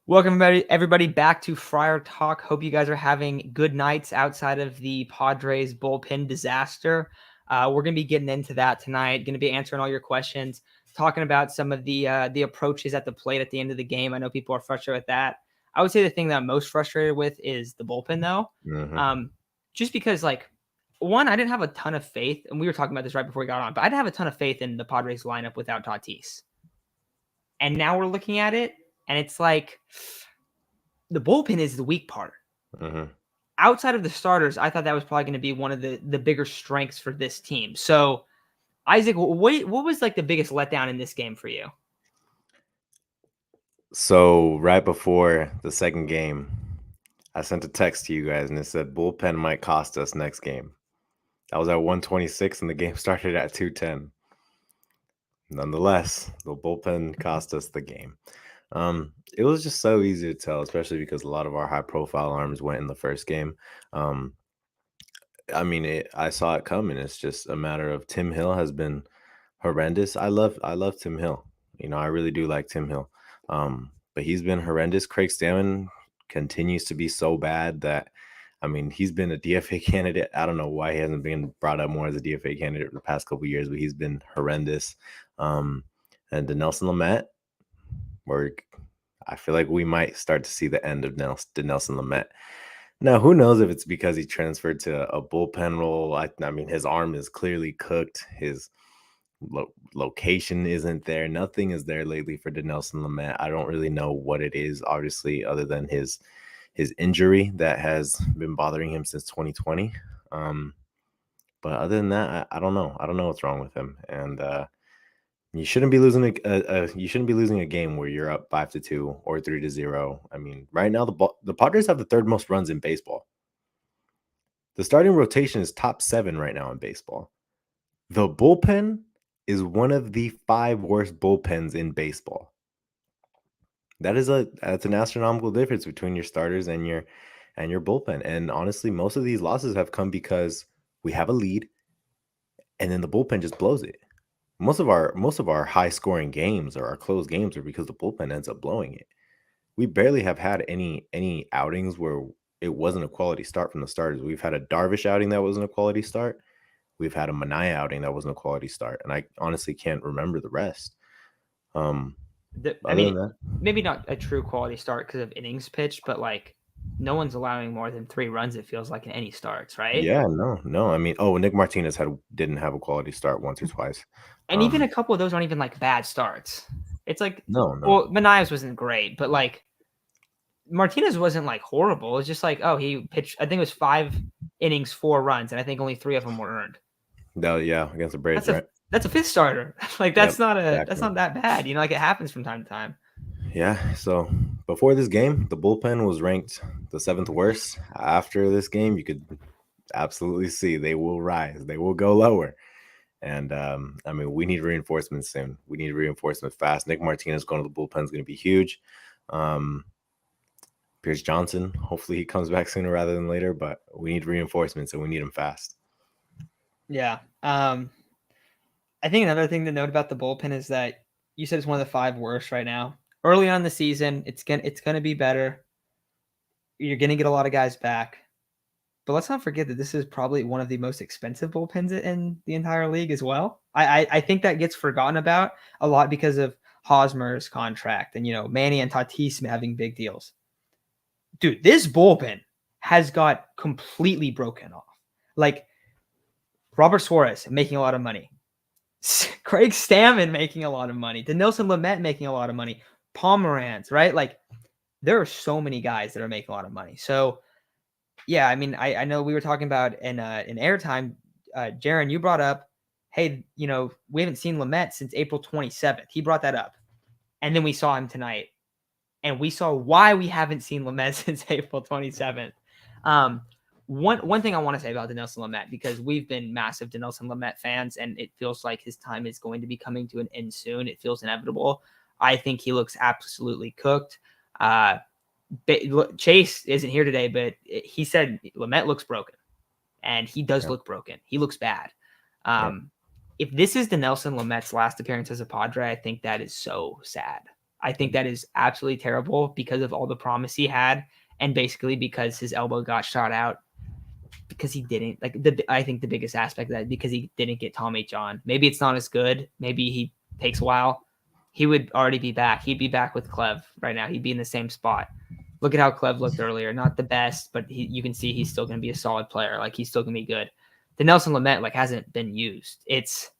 Welcome, everybody back to Friar Talk. Hope you guys are having good nights outside of the Padres bullpen disaster. We're going to be getting into that tonight. Going to be answering all your questions, talking about some of the approaches at the plate at the end of the game. I know people are frustrated with that. I would say the thing that I'm most frustrated with is the bullpen, though. Just because, one, I didn't have a ton of faith, and we were talking about this right before we got on, but I didn't have a ton of faith in the Padres lineup without Tatis. And now we're looking at it, and it's like the bullpen is the weak part. Outside of the starters, I thought that was probably going to be one of the bigger strengths for this team. So, Isaac, what was like the biggest letdown in this game for you? So right before the second game, I sent a text to you guys and it said bullpen might cost us next game. That was at 126 and the game started at 210. Nonetheless, the bullpen cost us the game. It was just so easy to tell, especially because a lot of our high-profile arms went in the first game. I saw it coming. It's just a matter of Tim Hill has been horrendous. I love Tim Hill. I really do like Tim Hill. But he's been horrendous. Craig Stammen continues to be so bad that he's been a DFA candidate. I don't know why he hasn't been brought up more as a DFA candidate for the past couple of years, but he's been horrendous. And Dinelson Lamet, I feel like we might start to see the end of Dinelson Lamet. Now, who knows if it's because he transferred to a bullpen role? His arm is clearly cooked. His location isn't there. Nothing is there lately for Dinelson Lamet. I don't really know what it is, obviously, other than his injury that has been bothering him since 2020. But other than that, I don't know. I don't know what's wrong with him. And you shouldn't be losing a game where you're up 5-2 or 3-0. Right now the Padres have the third most runs in baseball. The starting rotation is top 7 right now in baseball. The bullpen is one of the 5 worst bullpens in baseball. That's an astronomical difference between your starters and your bullpen. And honestly, most of these losses have come because we have a lead and then the bullpen just blows it. Most of our high scoring games or our close games are because the bullpen ends up blowing it. We barely have had any outings where it wasn't a quality start from the starters. We've had a Darvish outing that wasn't a quality start. We've had a Manaea outing that wasn't a quality start, and I honestly can't remember the rest. Maybe not a true quality start because of innings pitched, but no one's allowing more than 3 runs, it feels like, in any starts, right? Yeah, no. Nick Martinez didn't have a quality start once or twice. And even a couple of those aren't even bad starts. It's no. Well, Manaea's wasn't great, but Martinez wasn't horrible. It's just he pitched, I think it was 5 innings, 4 runs, and I think only 3 of them were earned. No, yeah, against the Braves, right? That's a 5th starter. That's not that bad. It happens from time to time. Yeah, so before this game, the bullpen was ranked the 7th worst. After this game, you could absolutely see they will rise. They will go lower. And we need reinforcements soon. We need reinforcements fast. Nick Martinez going to the bullpen is going to be huge. Pierce Johnson, hopefully he comes back sooner rather than later, but we need reinforcements and we need them fast. Yeah. I think another thing to note about the bullpen is that you said it's one of the 5 worst right now. Early on in the season, it's gonna be better. You're gonna get a lot of guys back. But let's not forget that this is probably one of the most expensive bullpens in the entire league as well. I think that gets forgotten about a lot because of Hosmer's contract and Manny and Tatis having big deals. Dude, this bullpen has got completely broken off. Robert Suarez making a lot of money. Craig Stammen making a lot of money. Dinelson Lamet making a lot of money. Pomeranz, right? There are so many guys that are making a lot of money. So, yeah, I know we were talking about in airtime, Jaron, you brought up, hey, we haven't seen Lamet since April 27th. He brought that up. And then we saw him tonight. And we saw why we haven't seen Lamet since April 27th. One thing I want to say about Dinelson Lamet, because we've been massive Dinelson Lamet fans, and it feels like his time is going to be coming to an end soon. It feels inevitable. I think he looks absolutely cooked. Chase isn't here today, but he said Lamet looks broken, and he does look broken. He looks bad. If this is Dinelson Lamet's last appearance as a Padre, I think that is so sad. I think that is absolutely terrible because of all the promise he had, and basically because his elbow got shot out because he didn't I think the biggest aspect of that because he didn't get Tommy John. Maybe it's not as good. Maybe he takes a while. He would already be back. He'd be back with Clev right now. He'd be in the same spot. Look at how Clev looked earlier. Not the best, but you can see he's still going to be a solid player. Like he's still going to be good. The Nelson Lamet hasn't been used. It's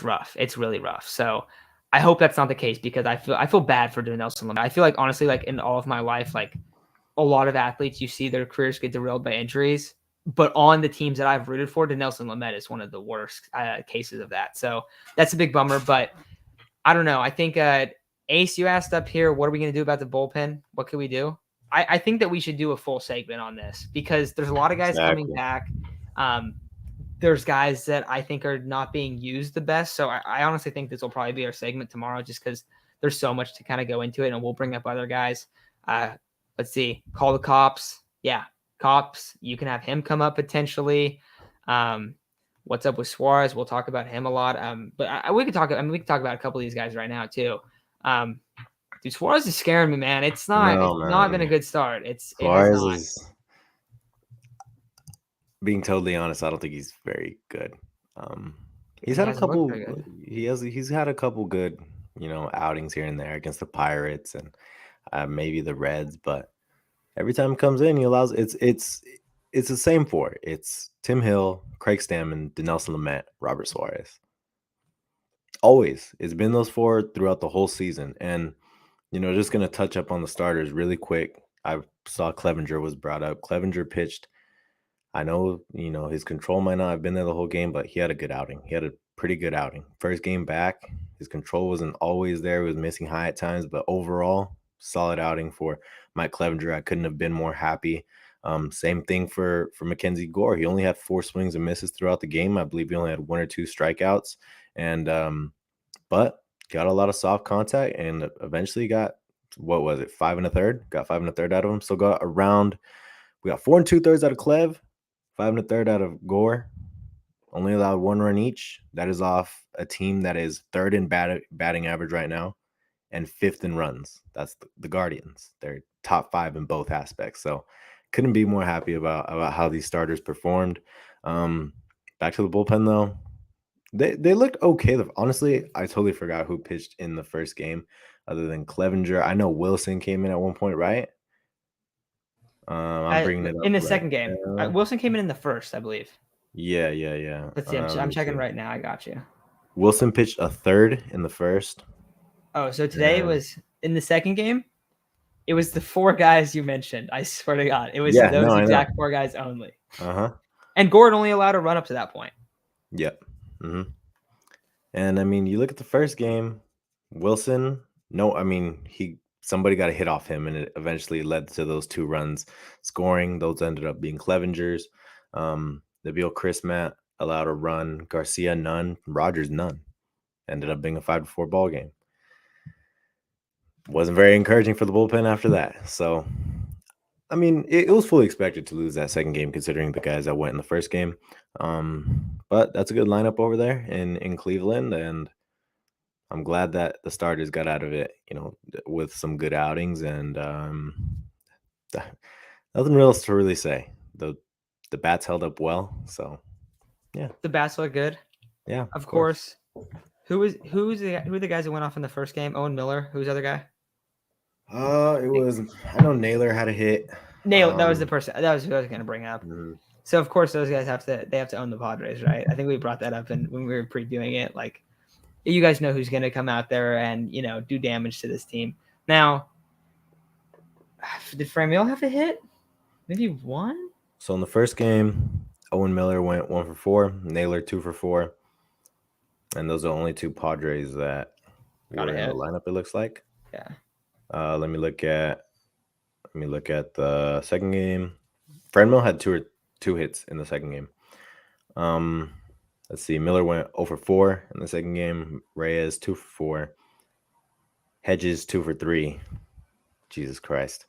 rough. It's really rough. So I hope that's not the case because I feel bad for Nelson Lamet. I feel like honestly, in all of my life, a lot of athletes, you see their careers get derailed by injuries. But on the teams that I've rooted for, Nelson Lamet is one of the worst cases of that. So that's a big bummer. But I don't know. I think Ace, you asked up here, what are we going to do about the bullpen? What can we do? I think that we should do a full segment on this because there's a lot of guys coming back. There's guys that I think are not being used the best. So I honestly think this will probably be our segment tomorrow just because there's so much to kind of go into it, and we'll bring up other guys. Let's see. Call the cops. Yeah, cops. You can have him come up potentially. What's up with Suarez? We'll talk about him a lot. But we could talk. We can talk about a couple of these guys right now too. Dude, Suarez is scaring me, man. It's not been a good start. Suarez is, being totally honest, I don't think he's very good. He's had a couple. He's had a couple good, outings here and there against the Pirates and maybe the Reds, but every time he comes in, he allows it's the same four. It's Tim Hill, Craig Stammen, Dinelson Lamet, Robert Suarez. Always, it's been those four throughout the whole season, and just gonna touch up on the starters really quick. I saw Clevenger was brought up. Clevenger pitched. I know, his control might not have been there the whole game, but he had a good outing. He had a pretty good outing. First game back, his control wasn't always there. He was missing high at times, but overall, solid outing for Mike Clevenger. I couldn't have been more happy. Same thing for Mackenzie Gore. He only had 4 swings and misses throughout the game. I believe he only had 1 or 2 strikeouts, and but got a lot of soft contact and eventually got, 5 1/3? Got 5 1/3 out of him. So we got 4 2/3 out of Clev, 5 1/3 out of Gore. Only allowed 1 run each. That is off a team that is 3rd in batting average right now and 5th in runs. That's the Guardians. They're top 5 in both aspects. So couldn't be more happy about how these starters performed. Back to the bullpen though. They looked okay. Honestly, I totally forgot who pitched in the first game other than Clevenger. I know Wilson came in at one point, right? I'm bringing it up in the second game. Wilson came in the first, I believe. Yeah. Let's see. I'm checking right now. I got you. Wilson pitched a third in the first. Oh, so today was in the second game? It was the 4 guys you mentioned. I swear to God. It was those exact 4 guys only. And Gordon only allowed a run up to that point. Yep. Mm-hmm. And I mean, you look at the first game, Wilson, somebody got a hit off him, and it eventually led to those 2 runs scoring. Those ended up being Clevenger's. Nabil Chrismat allowed a run, Garcia none, Rogers none. Ended up being a 5-4 ball game. Wasn't very encouraging for the bullpen after that. So, I mean, it was fully expected to lose that second game considering the guys that went in the first game. But that's a good lineup over there in Cleveland, and I'm glad that the starters got out of it, with some good outings, and nothing else to really say. The bats held up well, so yeah. The bats look good. Yeah, of course. Who are the guys that went off in the first game? Owen Miller. Who's the other guy? It was, I know Naylor had a hit. Naylor, that was the person. That was who I was going to bring up. Mm-hmm. So of course those guys have to own the Padres, right? I think we brought that up when we were previewing it. You guys know who's going to come out there and do damage to this team. Now, did Franmil have a hit? Maybe 1. So in the first game, Owen Miller went 1 for 4, Naylor 2 for 4, and those are the only 2 Padres that were in the lineup. It looks like. Yeah. Let me look at the second game. Franmil had 2 hits in the second game. Let's see. Miller went 0 for 4 in the second game. Reyes 2 for 4. Hedges 2 for 3. Jesus Christ.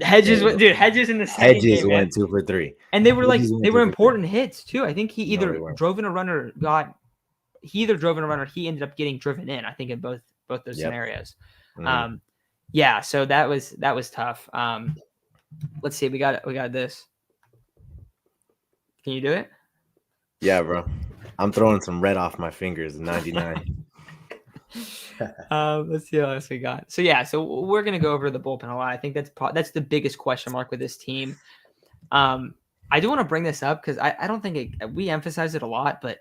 Hedges in the second game. Hedges went 2 for 3. And they were important hits too. I think he either drove in a runner, he ended up getting driven in, I think, in both those scenarios. Mm. Yeah, so that was tough. Let's see, we got this. Can you do it? Yeah, bro. I'm throwing some red off my fingers. 99. Let's see what else we got. So yeah, so we're gonna go over the bullpen a lot. I think that's the biggest question mark with this team. I do want to bring this up because I don't think we emphasize it a lot, but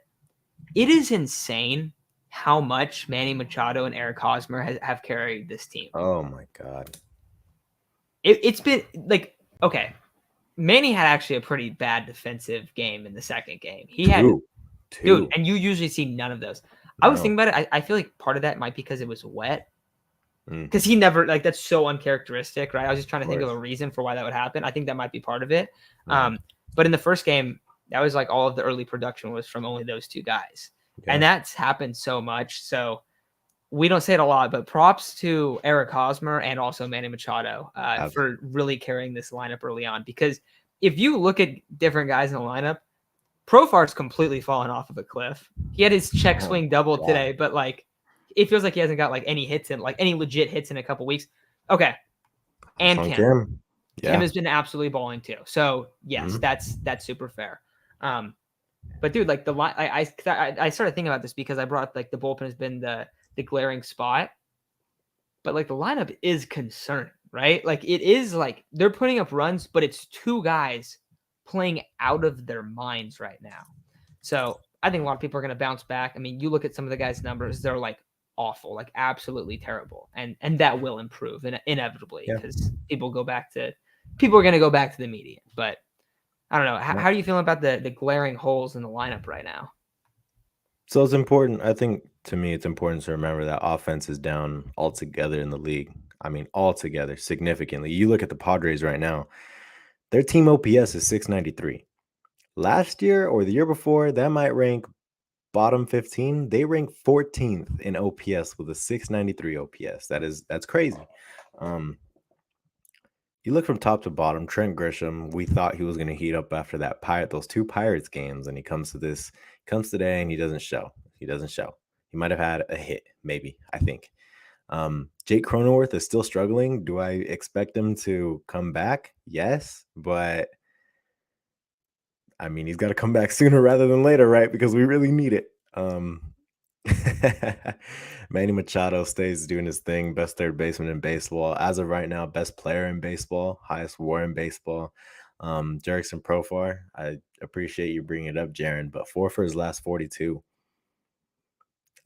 it is insane how much Manny Machado and Eric Hosmer have carried this team. Oh my God. It's been like, okay, Manny had actually a pretty bad defensive game in the second game. He had, dude, Two. and you usually see none of those. I was No. thinking about it. I feel like part of that might be because it was wet. Mm, Because he never, like, that's so uncharacteristic, right? I was just trying to of think of a course. reason for why that would happen. I think that might be part of it. Mm, But in the first game, that was like all of the early production was from only those two guys. And yeah. that's happened so much. So we don't say it a lot, but props to Eric Hosmer and also Manny Machado for really carrying this lineup early on. Because if you look at different guys in the lineup, Profar's completely fallen off of a cliff. He had his check Oh swing double God. today, but like it feels like he hasn't got like any hits in like any legit hits in a couple weeks. Okay. That's And on Kim. Kim. Kim Yeah. has been absolutely balling too. So yes, Mm, that's super fair. But dude, like the line, I started thinking about this because I brought like the bullpen has been the glaring spot, but like the lineup is concerning, right? Like it is like they're putting up runs, but it's two guys playing out of their minds right now. So I think a lot of people are going to bounce back. I mean, you look at some of the guys' numbers; they're like awful, like absolutely terrible, and that will improve inevitably yeah. because people are going to go back to the median. But I don't know. Yeah. How do you feel about the glaring holes in the lineup right now? So it's important. I think to me, it's important to remember that offense is down altogether in the league. I mean, altogether, significantly. You look at the Padres right now, their team OPS is 693. Last year or the year before, that might rank bottom 15. They rank 14th in OPS with a 693 OPS. That's crazy. Um, you look from top to bottom, Trent Grisham, we thought he was going to heat up after those two Pirates games, and he comes today and he doesn't show. He doesn't show. He might have had a hit, maybe, I think. Jake Cronenworth is still struggling. Do I expect him to come back? Yes, but I mean, he's got to come back sooner rather than later, right? Because we really need it. Manny Machado stays doing his thing. Best third baseman in baseball. As of right now, best player in baseball. Highest WAR in baseball. Jerickson Profar. I appreciate you bringing it up, Jaron, but 4 for his last 42.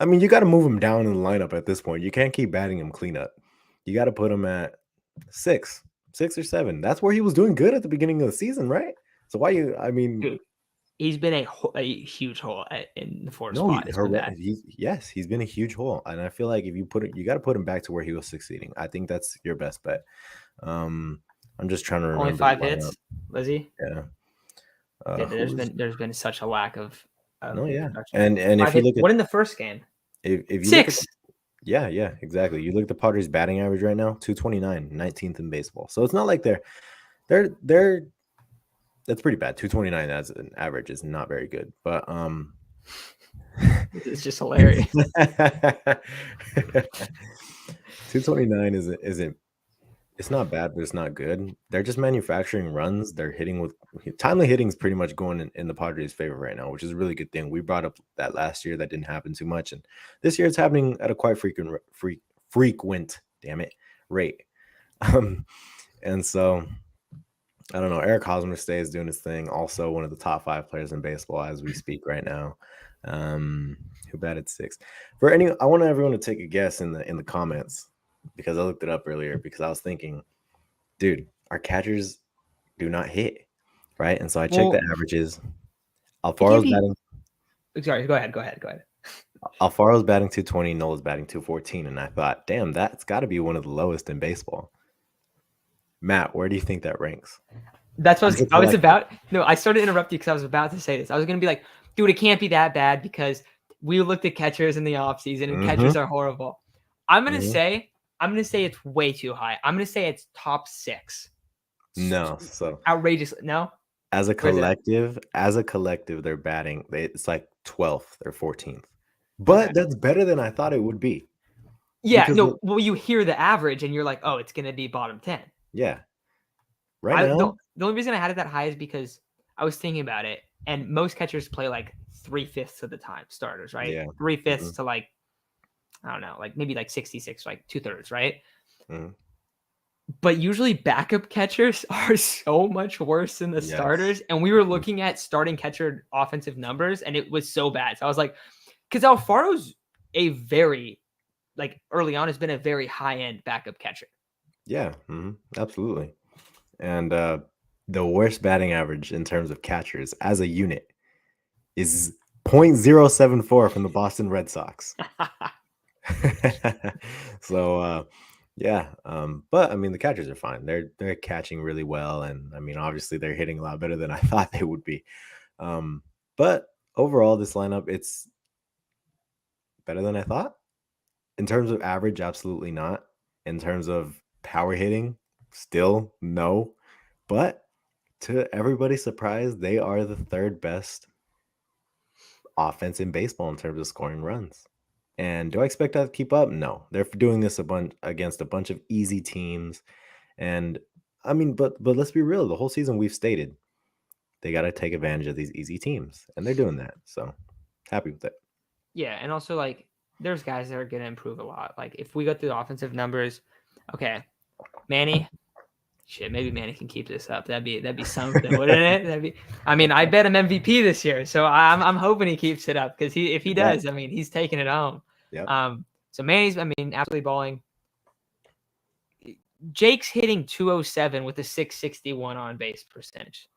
I mean, you got to move him down in the lineup at this point. You can't keep batting him cleanup. You got to put him at 6 or 7. That's where he was doing good at the beginning of the season, right? So I mean, Dude, he's been a huge hole in the fourth no, spot. It's been bad. he's been a huge hole, and I feel like if you you got to put him back to where he was succeeding. I think that's your best bet. I'm just trying to Only remember the 5 lineup. hits, Lizzie. Yeah, who's There's been such a lack of no, yeah, production. and if 5 you hits. look at What in the first game? if you look at 6. yeah, exactly. You look at the Padres batting average right now, 229, 19th in baseball. So it's not like they're that's pretty bad. 229 as an average is not very good, but It's just hilarious. 229 isn't it's not bad, but it's not good. They're just manufacturing runs. They're hitting with timely hitting is pretty much going in the Padres' favor right now, which is a really good thing. We brought up that last year that didn't happen too much, and this year it's happening at a quite frequent, damn it, rate. And so I don't know. Eric Hosmer stays doing his thing. Also, one of the top 5 players in baseball as we speak right now. Who batted 6? I want everyone to take a guess in the comments because I looked it up earlier because I was thinking, dude, our catchers do not hit, right? And so I checked the averages. It can't Alfaro's be. batting. Sorry, go ahead. Alfaro's batting 220. Nola's batting 214, and I thought, damn, that's got to be one of the lowest in baseball. Matt, where do you think that ranks? That's what I was about. No, I started to interrupt you because I was about to say this. I was going to be like, dude, it can't be that bad because we looked at catchers in the offseason and catchers are horrible. I'm going to say it's way too high. I'm going to say it's top 6. No, so outrageous. No, as a collective, they're batting. It's like 12th or 14th, but okay. that's better than I thought it would be. Yeah, because no, well, you hear the average and you're like, oh, it's gonna be bottom 10. yeah, right I now, the only reason I had it that high is because I was thinking about it, and most catchers play like 3/5 of the time, starters, right? yeah, 3/5 mhm, to like, I don't know, like maybe like 66, like 2/3, right? mhm, But usually backup catchers are so much worse than the yes, starters. And we were mhm, looking at starting catcher offensive numbers, and it was so bad. So I was like, because Alfaro's a very, like early on, has been a very high end backup catcher. yeah, absolutely. And the worst batting average in terms of catchers as a unit is .074 from the Boston Red Sox. So, yeah, but I mean, the catchers are fine. They're catching really well, and I mean, obviously, they're hitting a lot better than I thought they would be. Um, but overall, this lineup it's better than I thought. In terms of average, absolutely not. In terms of power hitting, still no. But to everybody's surprise, they are the third best offense in baseball in terms of scoring runs. And do I expect that to keep up? No. They're doing this a bunch against a bunch of easy teams. And I mean, but let's be real. The whole season we've stated they got to take advantage of these easy teams, and they're doing that. So happy with it. Yeah, and also like there's guys that are gonna improve a lot. Like if we go through the offensive numbers, okay, Manny, shit, maybe Manny can keep this up. That'd be something, wouldn't it? That'd be. I mean, I bet him MVP this year, so I'm hoping he keeps it up because if he You bet. does, I mean, he's taking it home. Yep. So Manny's, I mean, absolutely balling. Jake's hitting 207 with a 661 on base percentage.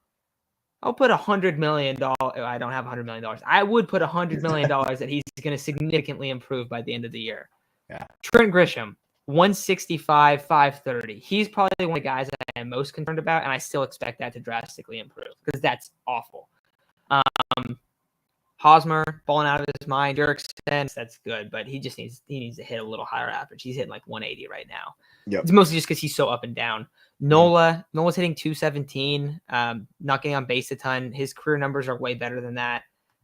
I'll put $100 million. I don't have $100 million. I would put $100 million that he's going to significantly improve by the end of the year. Yeah. Trent Grisham, 165, 530. He's probably one of the guys I am most concerned about, and I still expect that to drastically improve because that's awful. Hosmer balling out of his mind. Jurickson, that's good, but he needs to hit a little higher average. He's hitting like 180 right now. Yep. It's mostly just because he's so up and down. Nola's hitting 217, not getting on base a ton. His career numbers are way better than that.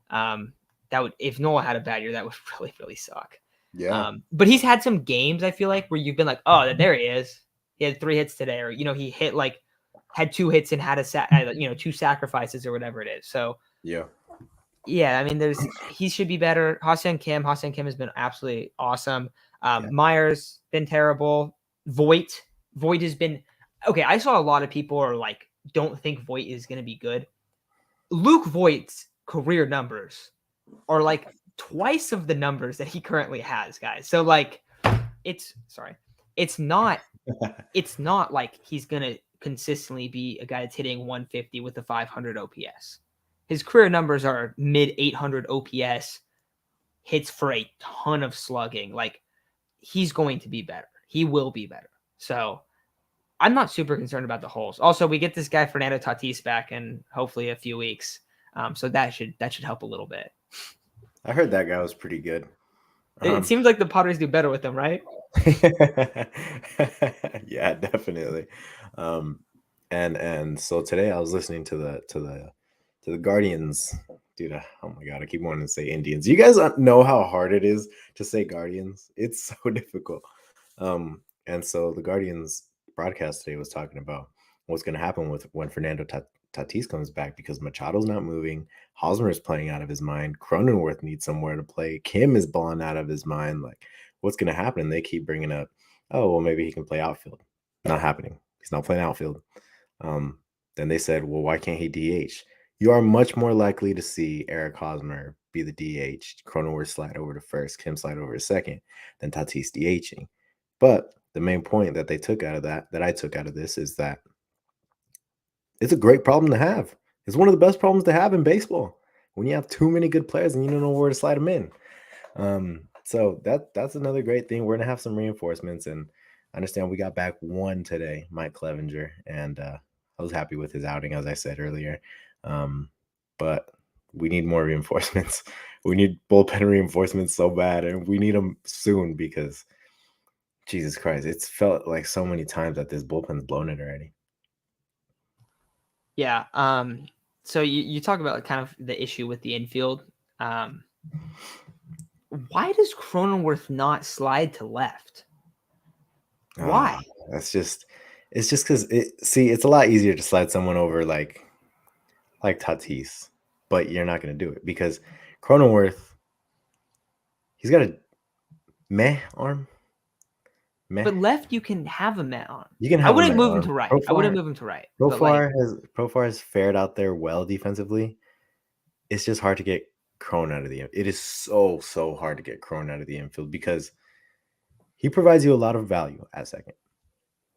That would, if Nola had a bad year, that would really, really suck. Yeah. But he's had some games, I feel like, where you've been like, oh, there he is. He had 3 hits today, or he hit like had 2 hits and had 2 sacrifices or whatever it is. So Yeah. yeah, I mean, he should be better. Ha-Seong Kim has been absolutely awesome. Yeah. Myers been terrible. Voit has been okay. I saw a lot of people are like, don't think Voit is going to be good. Luke Voigt's career numbers are like twice of the numbers that he currently has, guys. So like, it's not like he's gonna consistently be a guy that's hitting 150 with a 500 OPS. His career numbers are mid 800 OPS, hits for a ton of slugging. Like he's going to be better. He will be better. So I'm not super concerned about the holes. Also, we get this guy Fernando Tatis back in hopefully a few weeks. So that should help a little bit. I heard that guy was pretty good. It seems like the Padres do better with him, right? Yeah, definitely. Um, and so today I was listening to the Guardians. Dude, oh my god, I keep wanting to say Indians. You guys know how hard it is to say Guardians? It's so difficult. And so the Guardians broadcast today was talking about what's going to happen with when Fernando Tatis comes back because Machado's not moving. Hosmer is playing out of his mind. Cronenworth needs somewhere to play. Kim is balling out of his mind. Like, what's going to happen? And they keep bringing up, oh, well, maybe he can play outfield. Not happening. He's not playing outfield. Then they said, well, why can't he DH? You are much more likely to see Eric Hosmer be the DH, Cronenworth slide over to first, Kim slide over to second, than Tatis DHing. But the main point that they took out of that I took out of this, is that it's a great problem to have. It's one of the best problems to have in baseball when you have too many good players and you don't know where to slide them in. So that's another great thing. We're gonna have some reinforcements, and I understand we got back one today, Mike Clevenger, and I was happy with his outing, as I said earlier. But we need more reinforcements. We need bullpen reinforcements so bad, and we need them soon because Jesus Christ, it's felt like so many times that this bullpen's blown it already. Yeah. So you talk about kind of the issue with the infield. why does Cronenworth not slide to left? Ah, Why? that's just it's just because it's a lot easier to slide someone over like Tatis, but you're not going to do it because Cronenworth, he's got a meh arm, meh. But left, you can have him on. You can I have a wouldn't meh move him arm. to right. I wouldn't move him to right. But like, Profar has fared out there well defensively. It's just hard to get Crone out of the. It is so hard to get Crone out of the infield because he provides you a lot of value at second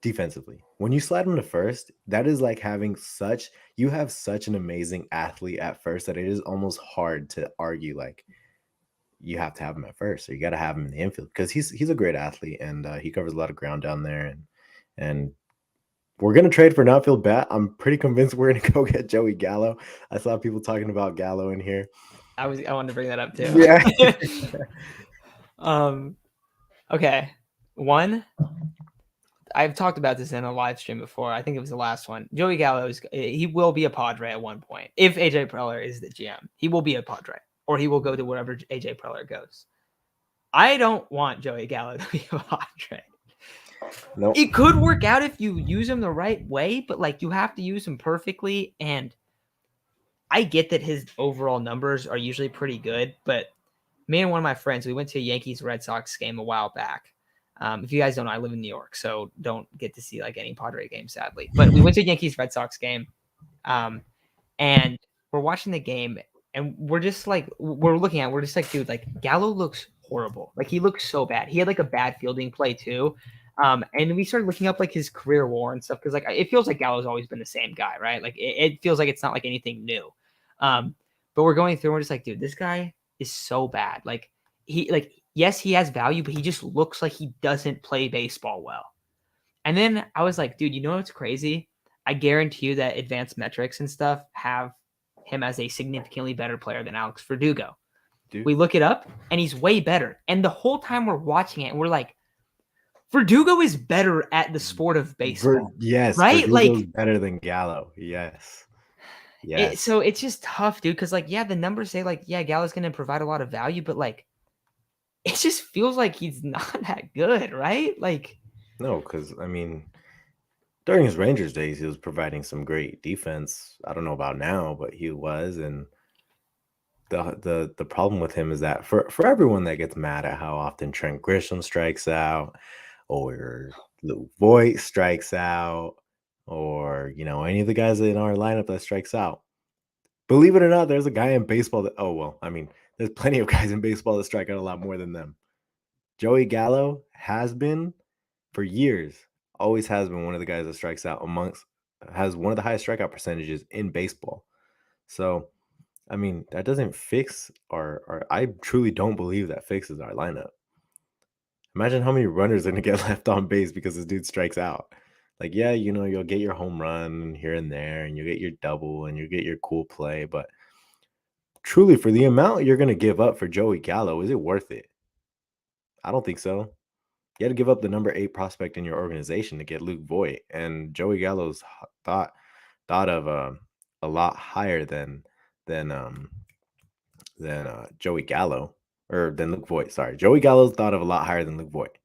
defensively. When you slide him to first, that is like having such you have such an amazing athlete at first that it is almost hard to argue like you have to have him at first, or you got to have him in the infield because he's a great athlete and he covers a lot of ground down there. And we're gonna trade for an outfield bat. I'm pretty convinced we're gonna go get Joey Gallo. I saw people talking about Gallo in here. I wanted to bring that up too. Yeah. Okay. One, I've talked about this in a live stream before. I think it was the last one. Joey Gallo he will be a Padre at one point. If AJ Preller is the GM, he will be a Padre, or he will go to wherever AJ Preller goes. I don't want Joey Gallo to be a Padre. Nope. It could work out if you use him the right way, but like you have to use him perfectly. And I get that his overall numbers are usually pretty good, but me and one of my friends, we went to a Yankees Red Sox game a while back. If you guys don't know, I live in New York, so don't get to see like any Padre games, sadly. But we went to a Yankees Red Sox game, and we're watching the game, and we're just like, we're just like, dude, like Gallo looks horrible. Like he looks so bad. He had like a bad fielding play too. And we started looking up like his career WAR and stuff because like it feels like Gallo's always been the same guy, right? Like it feels like it's not like anything new. But we're going through and we're just like, dude, this guy is so bad. Like yes, he has value, but he just looks like he doesn't play baseball well. And then I was like, dude, you know what's crazy? I guarantee you that advanced metrics and stuff have him as a significantly better player than Alex Verdugo. Dude. We look it up and he's way better. And the whole time we're watching it and we're like, Verdugo is better at the sport of baseball. Yes, right? Verdugo's like better than Gallo. Yes. Yes. So it's just tough, dude, because like, yeah, the numbers say like, yeah, Gallo's gonna provide a lot of value, but like it just feels like he's not that good, right? Like no, because I mean, during his Rangers days, he was providing some great defense. I don't know about now, but he was. And the problem with him is that for everyone that gets mad at how often Trent Grisham strikes out, or Luke Voigt strikes out, or any of the guys in our lineup that strikes out. Believe it or not, there's a guy in baseball that there's plenty of guys in baseball that strike out a lot more than them. Joey Gallo has been for years, always has been one of the guys that strikes out has one of the highest strikeout percentages in baseball. So, I mean, that doesn't fix our I truly don't believe that fixes our lineup. Imagine how many runners are going to get left on base because this dude strikes out. Like, yeah, you'll get your home run here and there, and you'll get your double, and you'll get your cool play. But truly, for the amount you're going to give up for Joey Gallo, is it worth it? I don't think so. You had to give up the number 8 prospect in your organization to get Luke Voigt, and Joey Gallo's thought of a lot higher than Joey Gallo, or than Luke Voigt. Sorry, Joey Gallo's thought of a lot higher than Luke Voigt.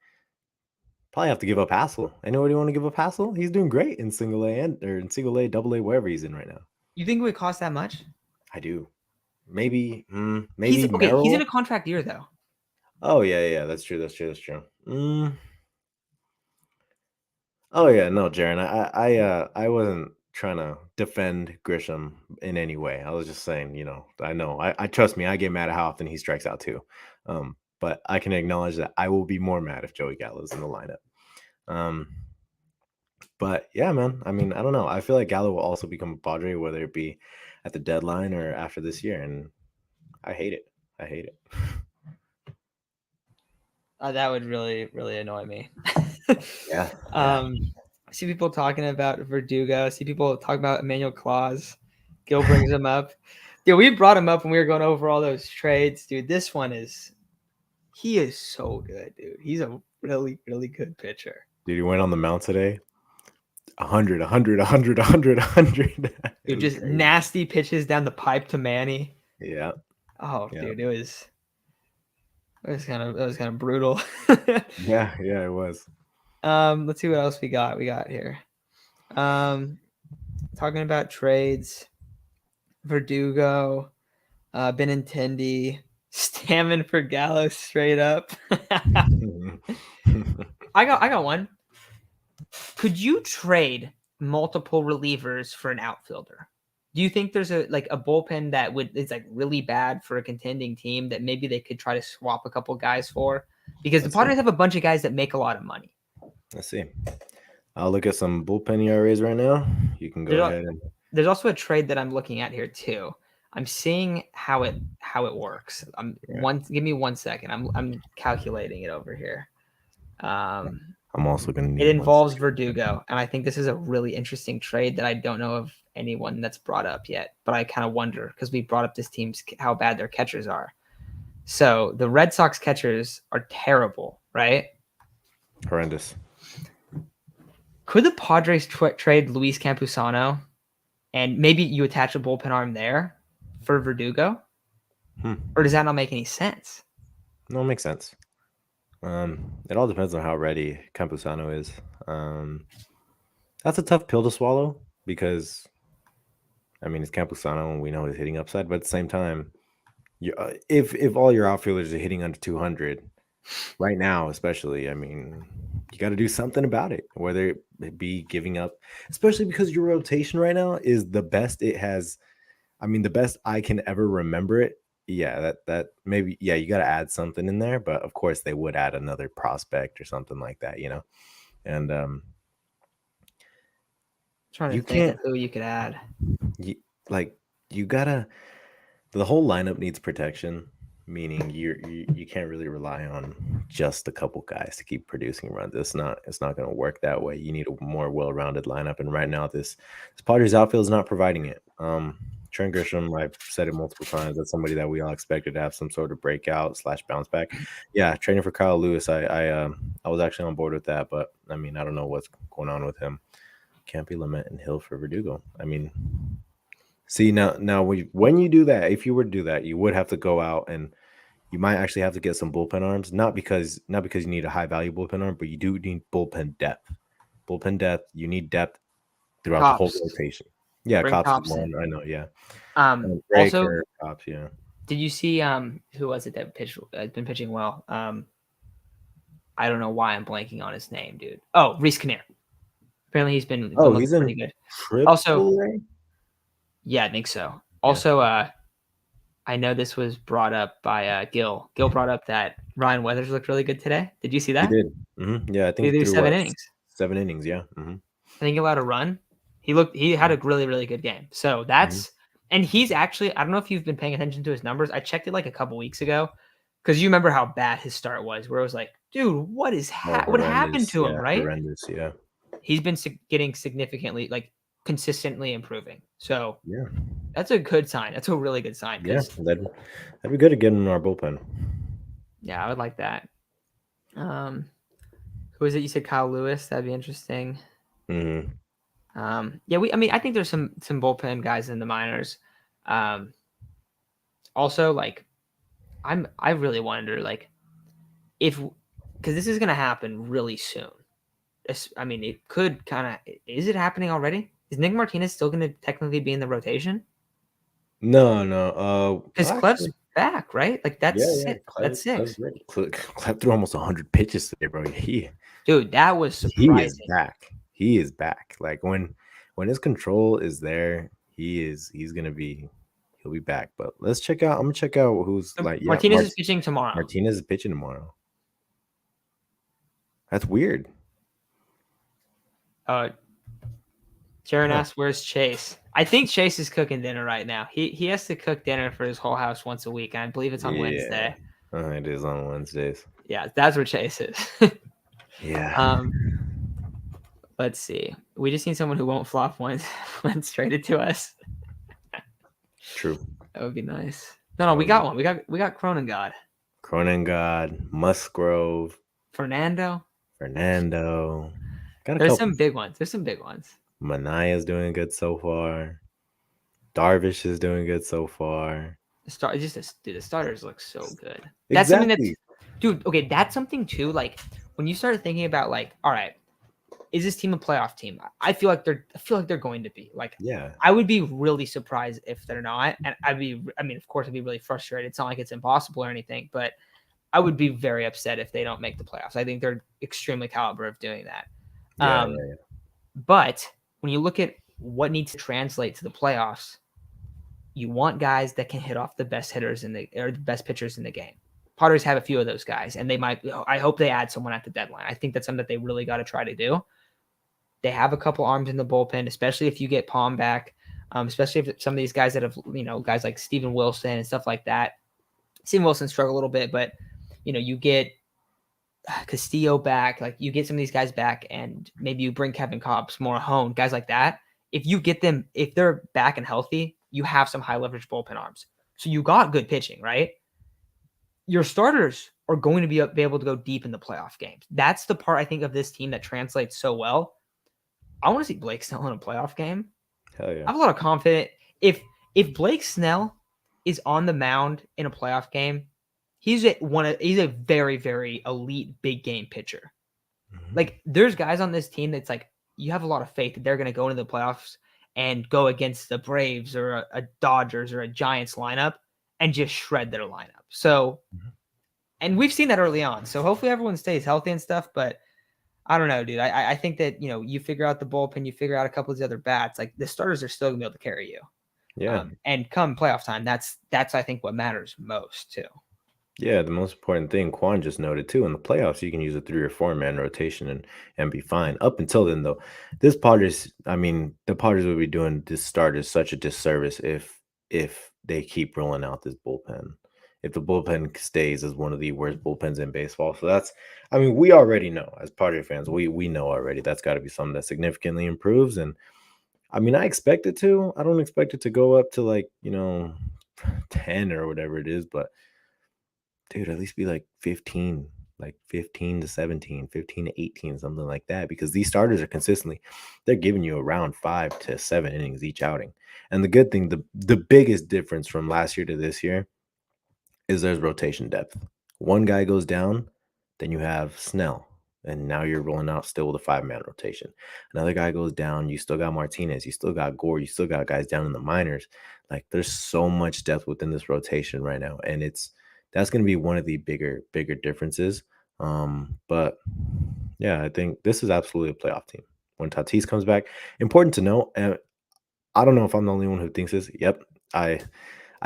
Probably have to give up Hassel. Anybody want to give up Hassel? He's doing great in single A or in single A, double A, wherever he's in right now. You think it would cost that much? I do. Maybe. He's in a contract year though. Oh yeah, that's true. Oh yeah, no, Jaron. I wasn't trying to defend Grisham in any way. I was just saying, I trust me. I get mad at how often he strikes out too. But I can acknowledge that I will be more mad if Joey Gallo's in the lineup. But yeah, man. I mean, I don't know. I feel like Gallo will also become a Padre, whether it be at the deadline or after this year, and I hate it. That would really, really annoy me. Yeah. I see people talking about Verdugo. I see people talking about Emmanuel Claus. Gil brings him up. Dude, we brought him up when we were going over all those trades. Dude, this one he is so good, dude. He's a really, really good pitcher. Dude, he went on the mound today. 100, 100, 100, 100, 100. Dude, just crazy. Nasty pitches down the pipe to Manny. Yeah. Oh, yeah. Dude, it was It was kind of brutal. Yeah, it was. Let's see what else we got. We got here. Um, talking about trades, Verdugo, Benintendi, Stammen for Gallo straight up. I got one. Could you trade multiple relievers for an outfielder? Do you think there's a bullpen that is like really bad for a contending team that maybe they could try to swap a couple guys for? Because the Let's see. Padres have a bunch of guys that make a lot of money. Let's see. I'll look at some bullpen ERAs right now. You can go ahead and There's also a trade that I'm looking at here too. I'm seeing how it works. Give me 1 second. I'm calculating it over here. I'm also gonna It need involves Verdugo, and I think this is a really interesting trade that I don't know of anyone that's brought up yet. But I kind of wonder because we brought up this team's how bad their catchers are. So the Red Sox catchers are terrible, right? horrendous. Could the Padres trade Luis Campusano, and maybe you attach a bullpen arm there for Verdugo? Or does that not make any sense? No, it makes sense. It all depends on how ready Campusano is. That's a tough pill to swallow because, I mean, it's Campusano and we know his hitting upside, but at the same time, if all your outfielders are hitting under 200 right now, especially, I mean, you got to do something about it. Whether it be giving up, especially because your rotation right now is the best it has. I mean, the best I can ever remember it. Yeah, that maybe, yeah, you got to add something in there, but of course they would add another prospect or something like that, and Trying to you think of can't, who you could add. you gotta, the whole lineup needs protection, meaning you can't really rely on just a couple guys to keep producing runs. It's not going to work that way. You need a more well-rounded lineup, and right now this Padres outfield is not providing it. Trent Grisham, I've said it multiple times, that's somebody that we all expected to have some sort of breakout / bounce back. Yeah, training for Kyle Lewis, I was actually on board with that, but I mean, I don't know what's going on with him. Can't be Lament and Hill for Verdugo. I mean, see, now when you do that, if you were to do that, you would have to go out and you might actually have to get some bullpen arms. Not because you need a high value bullpen arm, but you do need bullpen depth. Bullpen depth. You need depth throughout the whole Cops. rotation. Yeah, Bring Cops is Cops one. in. I know. Yeah. Also, Cops. Yeah. did you see who was it that pitched? Been pitching well. I don't know why I'm blanking on his name, dude. Oh, Reese Kinnear. Apparently he's been Oh, looking he's in pretty good. Also, Triple A. yeah, I think so. Yeah. Also, I know this was brought up by Gil. Gil brought up that Ryan Weathers looked really good today. Did you see that? He did. Yeah, I think He he threw threw 7 innings. 7 innings. Yeah. I think he allowed a run. He had a really, really good game. So that's and he's actually, I don't know if you've been paying attention to his numbers. I checked it like a couple weeks ago because you remember how bad his start was, where it was like, dude, what happened to him, right? Horrendous. Yeah. He's been getting significantly, like consistently improving. So Yeah. that's a good sign. That's a really good sign. Yeah. That'd be good to get in our bullpen. Yeah, I would like that. Who is it? You said Kyle Lewis. That'd be interesting. Mm-hmm. Yeah, I think there's some bullpen guys in the minors. Also, like, I really wonder, like, if because this is gonna happen really soon. I mean, it could kind of. Is it happening already? Is Nick Martinez still gonna technically be in the rotation? No. Because Clef's back, right? Like that's Yeah. it. That's six. Clef threw almost 100 pitches today, bro. Dude, that was He is surprising. back. He is back. Like when his control is there, he'll be back. But let's check out. I'm gonna check out who's So like, yeah, Martinez is pitching tomorrow. Martinez is pitching tomorrow. That's weird. Sharon asks, "Where's Chase?" I think Chase is cooking dinner right now. He has to cook dinner for his whole house once a week, and I believe it's on Wednesday. It is on Wednesdays. Yeah, that's where Chase is. Yeah. Let's see. We just need someone who won't flop when traded to us. True. That would be nice. No, we got one. We got Cronengod. Musgrove. Fernando. There's some big ones. Manaya's doing good so far. Darvish is doing good so far. The starters look so good. Exactly. dude. Okay, that's something too. Like when you start thinking about like, all right, is this team a playoff team? I feel like they're going to be. Like Yeah, I would be really surprised if they're not, and I mean, of course, I'd be really frustrated. It's not like it's impossible or anything, but I would be very upset if they don't make the playoffs. I think they're extremely caliber of doing that. yeah, Um, yeah, but when you look at what needs to translate to the playoffs, you want guys that can hit off the best hitters or the best pitchers in the game. Padres have a few of those guys, and they might. I hope they add someone at the deadline. I think that's something that they really got to try to do. They have a couple arms in the bullpen, especially if you get Palm back. Especially if some of these guys that have, guys like Steven Wilson and stuff like that. Steven Wilson struggled a little bit, but you get Castillo back, like you get some of these guys back, and maybe you bring Kevin Cobbs, Morahone, guys like that. If you get them, if they're back and healthy, you have some high leverage bullpen arms. So you got good pitching, right? Your starters are going to be able to go deep in the playoff games. That's the part I think of this team that translates so well. I want to see Blake Snell in a playoff game. hell yeah, I have a lot of confidence. If Blake Snell is on the mound in a playoff game, he's a very, very elite big game pitcher. hmm Like there's guys on this team that's like you have a lot of faith that they're going to go into the playoffs and go against the Braves or a Dodgers or a Giants lineup and just shred their lineup. So, hmm and we've seen that early on. So hopefully everyone stays healthy and stuff. But I don't know, dude. I think that you figure out the bullpen, you figure out a couple of these other bats. Like the starters are still gonna be able to carry you. yeah. And come playoff time, that's I think what matters most too. Yeah, the most important thing Quan just noted too in the playoffs, you can use a 3 or 4 man rotation and be fine. Up until then, though, this Padres, I mean, the Padres would be doing this starters such a disservice if they keep rolling out this bullpen. If the bullpen stays as one of the worst bullpens in baseball, so that's, I mean, we already know as Padres fans, we know already that's got to be something that significantly improves. And I mean, I expect it to. I don't expect it to go up to like 10 or whatever it is, but dude, at least be like 15 to 17, 15 to 18, something like that. Because these starters are consistently, they're giving you around 5 to 7 innings each outing. And the good thing, the biggest difference from last year to this year is there's rotation depth. One guy goes down, then you have Snell. And now you're rolling out still with a 5 man rotation. Another guy goes down, you still got Martinez, you still got Gore, you still got guys down in the minors. Like there's so much depth within this rotation right now. And that's going to be one of the bigger differences. But yeah, I think this is absolutely a playoff team. When Tatis comes back, important to know, and I don't know if I'm the only one who thinks this. Yep, I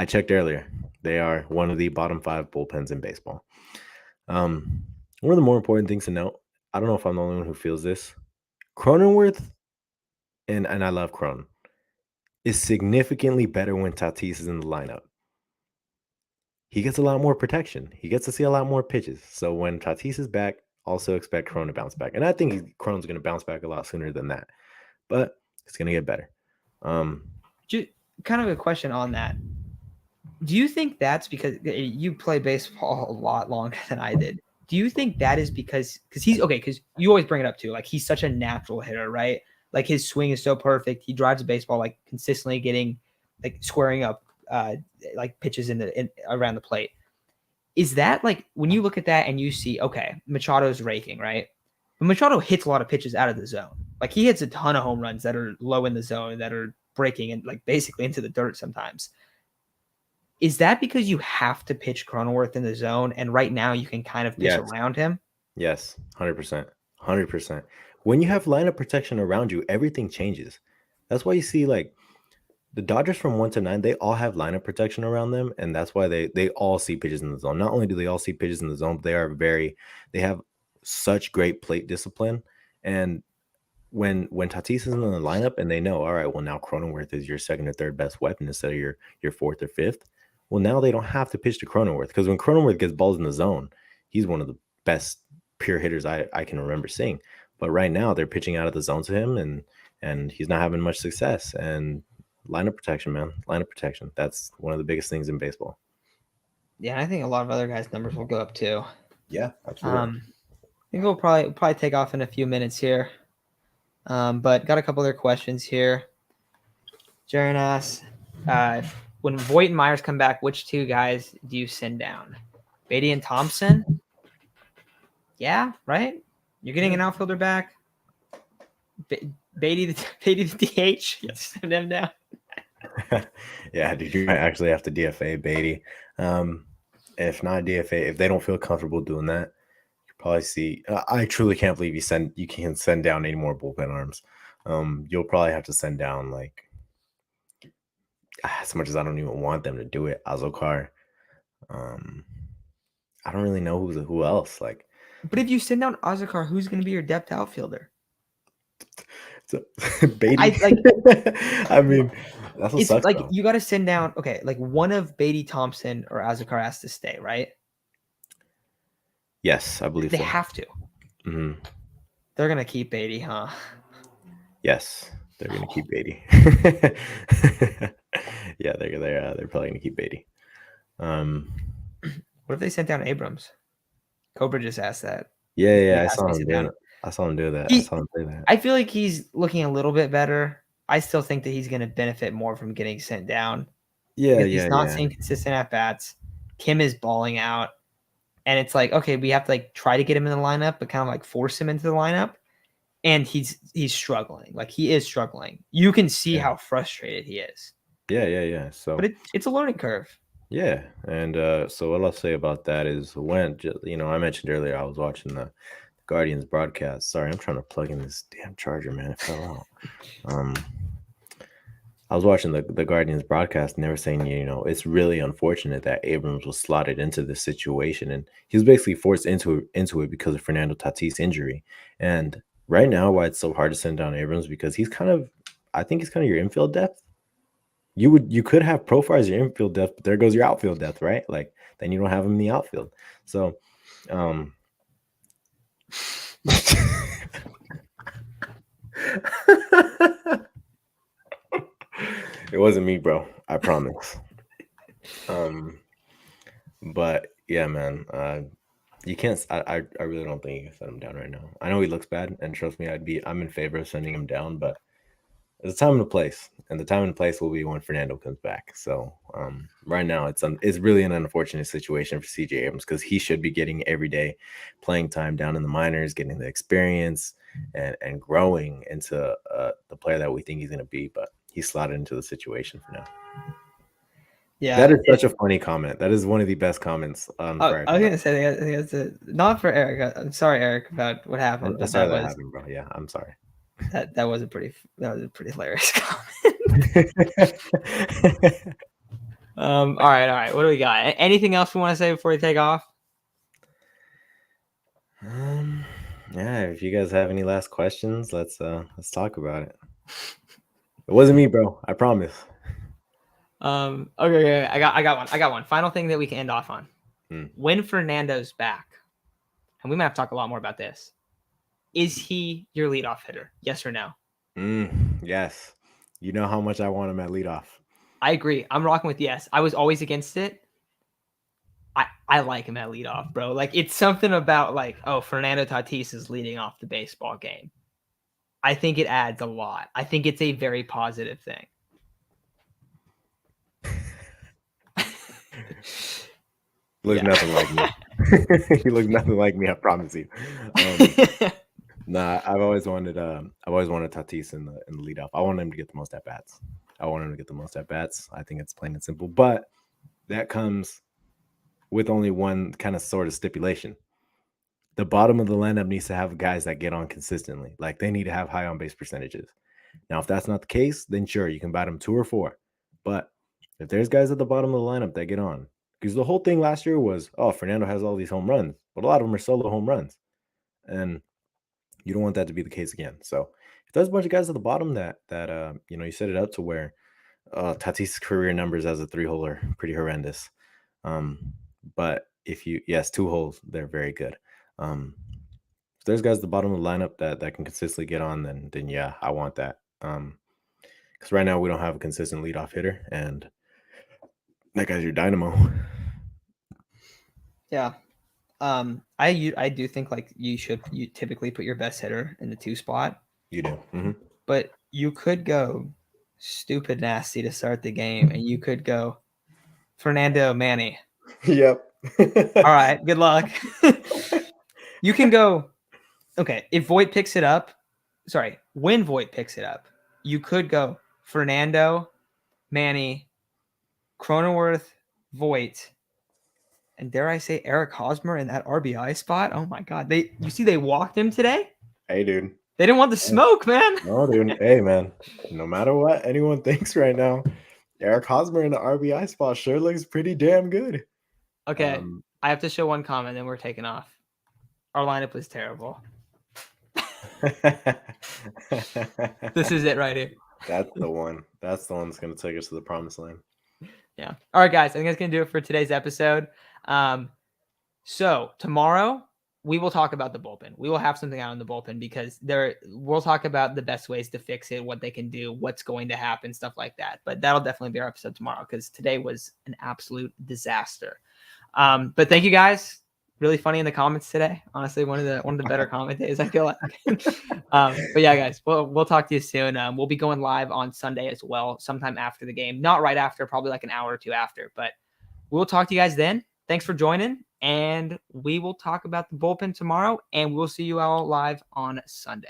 checked earlier. They are one of the bottom 5 bullpens in baseball. Um, One of the more important things to note, I don't know if I'm the only one who feels this. Cronenworth, and I love Cronin, is significantly better when Tatis is in the lineup. He gets a lot more protection. He gets to see a lot more pitches. So when Tatis is back, also expect Cron to bounce back. And I think Cron's going to bounce back a lot sooner than that. But it's going to get better. Um, Just kind of a question on that. Do you think that's because you play baseball a lot longer than I did? Do you think that is because he's okay? Because you always bring it up too. Like he's such a natural hitter, right? Like his swing is so perfect. He drives the baseball like consistently getting like squaring up like pitches in around the plate. Is that like when you look at that and you see okay, Machado's raking, right? But Machado hits a lot of pitches out of the zone. Like he hits a ton of home runs that are low in the zone that are breaking and like basically into the dirt sometimes. Is that because you have to pitch Cronenworth in the zone and right now you can kind of pitch yes, around him? yes, 100%. 100%. When you have lineup protection around you, everything changes. That's why you see like the Dodgers from 1 to 9, they all have lineup protection around them, and that's why they all see pitches in the zone. Not only do they all see pitches in the zone, but they have such great plate discipline. And when Tatis is in the lineup and they know, all right, well now Cronenworth is your second or third best weapon instead of your fourth or fifth. Well, now they don't have to pitch to Cronenworth because when Cronenworth gets balls in the zone, he's one of the best pure hitters I can remember seeing. But right now they're pitching out of the zone to him and he's not having much success. And lineup protection, man, lineup protection. That's one of the biggest things in baseball. Yeah, I think a lot of other guys' numbers will go up too. Yeah, absolutely. I think we'll probably take off in a few minutes here. But got a couple other questions here. Jaren asks, when Voight and Myers come back, which two guys do you send down? Beatty and Thompson Yeah, right. You're getting an outfielder back. Beatty the DH. Yes, send him down. Yeah, dude, you might actually have to DFA Beatty. If not DFA, if they don't feel comfortable doing that, you probably see. I truly can't believe you can't send down any more bullpen arms. You'll probably have to send down like as much as I don't even want them to do it. Azokar. Um, I don't really know who else. Like, But if you send down Ozakar, who's going to be your depth outfielder? so, Beatty. I like. I mean, that's what It's sucks like though. you got to send down. Okay, like one of Beatty Thompson or Azakar has to stay, right? Yes, I believe They so. have to. Hmm. They're gonna keep Beatty, huh? Yes, they're gonna keep Beatty. Yeah, they're probably gonna keep Beatty. Um, What if they sent down Abrams? Cobra just asked that. He yeah, asked me to sit down. I saw him do that. I He, saw him play that. I feel like he's looking a little bit better. I still think that he's going to benefit more from getting sent down Yeah, because he's yeah, not yeah, seeing consistent at bats. Kim is balling out, and it's like, okay, we have to like try to get him in the lineup, but kind of like force him into the lineup. And he's struggling. Like he is struggling. You can see yeah, how frustrated he is. yeah. But So it's a learning curve. yeah, and so what I'll say about that is I mentioned earlier I was watching the Guardians broadcast. Sorry, I'm trying to plug in this damn charger, man. It fell out. Um, I was watching the Guardians broadcast, and they were saying, it's really unfortunate that Abrams was slotted into this situation, and he was basically forced into it because of Fernando Tatis' injury. And right now, why it's so hard to send down Abrams because I think he's kind of your infield depth. You could have Profar as your infield depth, but there goes your outfield depth, right? Like then you don't have him in the outfield. So, um, it wasn't me, bro. I promise. Um, but yeah, man. You can't. I really don't think you can send him down right now. I know he looks bad, and trust me, I'm in favor of sending him down, but there's a time and a place, and the time and place will be when Fernando comes back. So right now, it's really an unfortunate situation for CJ Abrams because he should be getting everyday playing time down in the minors, getting the experience, and growing into the player that we think he's going to be. But he's slotted into the situation for now. That Yeah. is such a funny comment. That is one of the best comments on Friday. I was gonna say not for Eric. I'm sorry, Eric, about what happened, I'm but sorry that happened, bro. Yeah, I'm sorry. that was a pretty hilarious comment. All right. What do we got? Anything else we want to say before we take off? Um, yeah, if you guys have any last questions, let's talk about it. It wasn't me, bro. I promise. Okay. I got one. Final thing that we can end off on. Mm. When Fernando's back, and we might have to talk a lot more about this. Is he your leadoff hitter? Yes or no? Yes. You know how much I want him at leadoff. I agree. I'm rocking with yes. I was always against it. I like him at leadoff, bro. Like it's something about like, oh, Fernando Tatis is leading off the baseball game. I think it adds a lot. I think it's a very positive thing. Looks nothing like me. He looks nothing like me. I promise you. Nah, I've always wanted Tatis in the leadoff. I want him to get the most at bats. I think it's plain and simple. But that comes with only one kind of sort of stipulation. The bottom of the lineup needs to have guys that get on consistently. Like they need to have high on base percentages. Now, if that's not the case, then sure, you can bat them 2 or 4. But if there's guys at the bottom of the lineup that get on, because the whole thing last year was, oh, Fernando has all these home runs, but a lot of them are solo home runs. And you don't want that to be the case again. So if there's a bunch of guys at the bottom that you set it up to where Tatis' career numbers as a 3-holer pretty horrendous. But if yes, 2 holes, they're very good. If there's guys at the bottom of the lineup that can consistently get on, then yeah, I want that. Because right now we don't have a consistent leadoff hitter, and that guy's your dynamo. Yeah. I do think like you typically put your best hitter in the 2 spot. You do. Mm-hmm. But you could go stupid nasty to start the game, and you could go Fernando Manny. Yep. All right, good luck. You can go. Okay, if Voit picks it up, when Voit picks it up, you could go Fernando, Manny, Cronenworth, Voit, and dare I say Eric Hosmer in that RBI spot? Oh my God! They walked him today. Hey, dude. They didn't want the smoke, man. No, dude. Hey, man. No matter what anyone thinks right now, Eric Hosmer in the RBI spot sure looks pretty damn good. Okay, I have to show one comment, then we're taking off. Our lineup was terrible. This is it right here. That's the one. That's the one that's going to take us to the promised land. Yeah. All right, guys. I think that's going to do it for today's episode. So tomorrow we will talk about the bullpen. We will have something out on the bullpen because we'll talk about the best ways to fix it, what they can do, what's going to happen, stuff like that. But that'll definitely be our episode tomorrow because today was an absolute disaster. But thank you guys. Really funny in the comments today. Honestly, one of the better comment days, I feel like. But yeah, guys, we'll talk to you soon. We'll be going live on Sunday as well, sometime after the game. Not right after, probably like an hour or two after. But we'll talk to you guys then. Thanks for joining, and we will talk about the bullpen tomorrow, and we'll see you all live on Sunday.